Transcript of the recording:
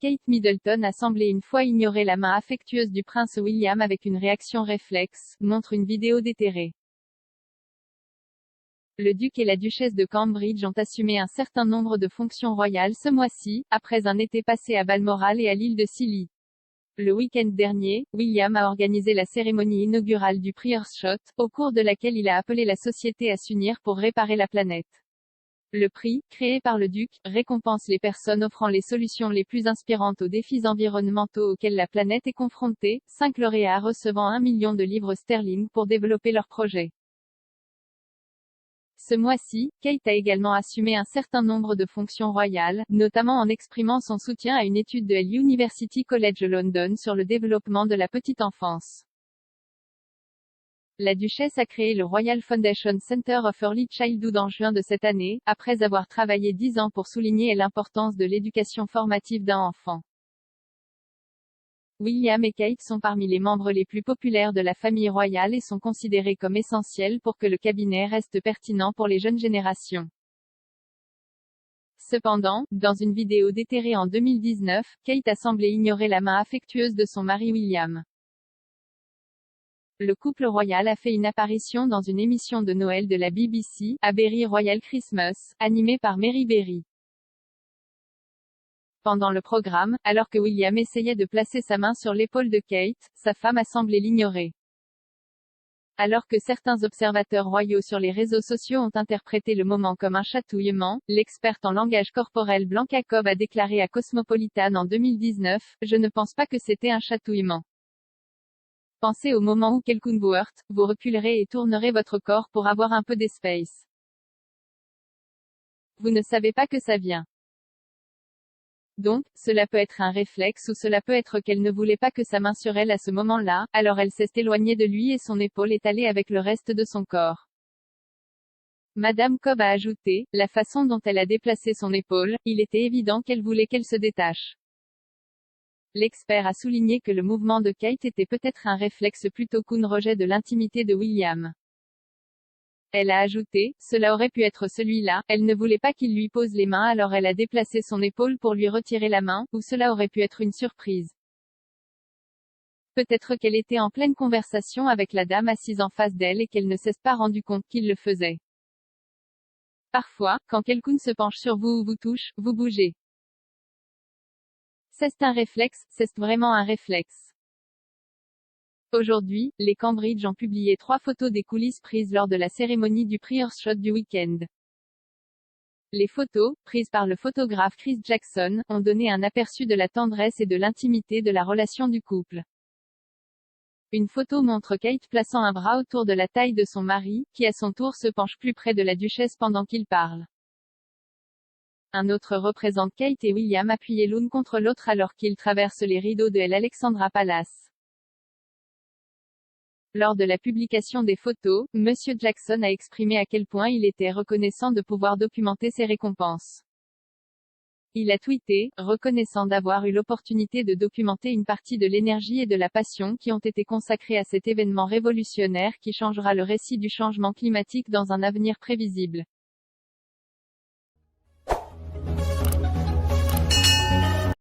Kate Middleton a semblé une fois ignorer la main affectueuse du prince William avec une réaction réflexe, montre une vidéo déterrée. Le duc et la duchesse de Cambridge ont assumé un certain nombre de fonctions royales ce mois-ci, après un été passé à Balmoral et à l'île de Scilly. Le week-end dernier, William a organisé la cérémonie inaugurale du Prior's Shot, au cours de laquelle il a appelé la société à s'unir pour réparer la planète. Le prix, créé par le duc, récompense les personnes offrant les solutions les plus inspirantes aux défis environnementaux auxquels la planète est confrontée, 5 lauréats recevant 1 million de livres sterling pour développer leurs projets. Ce mois-ci, Kate a également assumé un certain nombre de fonctions royales, notamment en exprimant son soutien à une étude de l'University College London sur le développement de la petite enfance. La duchesse a créé le Royal Foundation Center of Early Childhood en juin de cette année, après avoir travaillé 10 ans pour souligner l'importance de l'éducation formative d'un enfant. William et Kate sont parmi les membres les plus populaires de la famille royale et sont considérés comme essentiels pour que le cabinet reste pertinent pour les jeunes générations. Cependant, dans une vidéo déterrée en 2019, Kate a semblé ignorer la main affectueuse de son mari William. Le couple royal a fait une apparition dans une émission de Noël de la BBC, A Berry Royal Christmas, animée par Mary Berry. Pendant le programme, alors que William essayait de placer sa main sur l'épaule de Kate, sa femme a semblé l'ignorer. Alors que certains observateurs royaux sur les réseaux sociaux ont interprété le moment comme un chatouillement, l'experte en langage corporel Blanca Cobb a déclaré à Cosmopolitan en 2019 « Je ne pense pas que c'était un chatouillement. Pensez au moment où quelqu'un vous heurte, vous reculerez et tournerez votre corps pour avoir un peu d'espace. Vous ne savez pas que ça vient. Donc, cela peut être un réflexe ou cela peut être qu'elle ne voulait pas que sa main sur elle à ce moment-là, alors elle s'est éloignée de lui et son épaule est allée avec le reste de son corps. Madame Cobb a ajouté, la façon dont elle a déplacé son épaule, il était évident qu'elle voulait qu'elle se détache. L'expert a souligné que le mouvement de Kate était peut-être un réflexe plutôt qu'un rejet de l'intimité de William. Elle a ajouté, cela aurait pu être celui-là, elle ne voulait pas qu'il lui pose les mains alors elle a déplacé son épaule pour lui retirer la main, ou cela aurait pu être une surprise. Peut-être qu'elle était en pleine conversation avec la dame assise en face d'elle et qu'elle ne s'est pas rendu compte qu'il le faisait. Parfois, quand quelqu'un se penche sur vous ou vous touche, vous bougez. C'est un réflexe, c'est vraiment un réflexe. Aujourd'hui, les Cambridge ont publié 3 photos des coulisses prises lors de la cérémonie du Prior's Shot du week-end. Les photos, prises par le photographe Chris Jackson, ont donné un aperçu de la tendresse et de l'intimité de la relation du couple. Une photo montre Kate plaçant un bras autour de la taille de son mari, qui à son tour se penche plus près de la duchesse pendant qu'ils parlent. Un autre représente Kate et William appuyés l'un contre l'autre alors qu'ils traversent les rideaux de l'Alexandra Palace. Lors de la publication des photos, M. Jackson a exprimé à quel point il était reconnaissant de pouvoir documenter ses récompenses. Il a tweeté, reconnaissant d'avoir eu l'opportunité de documenter une partie de l'énergie et de la passion qui ont été consacrées à cet événement révolutionnaire qui changera le récit du changement climatique dans un avenir prévisible.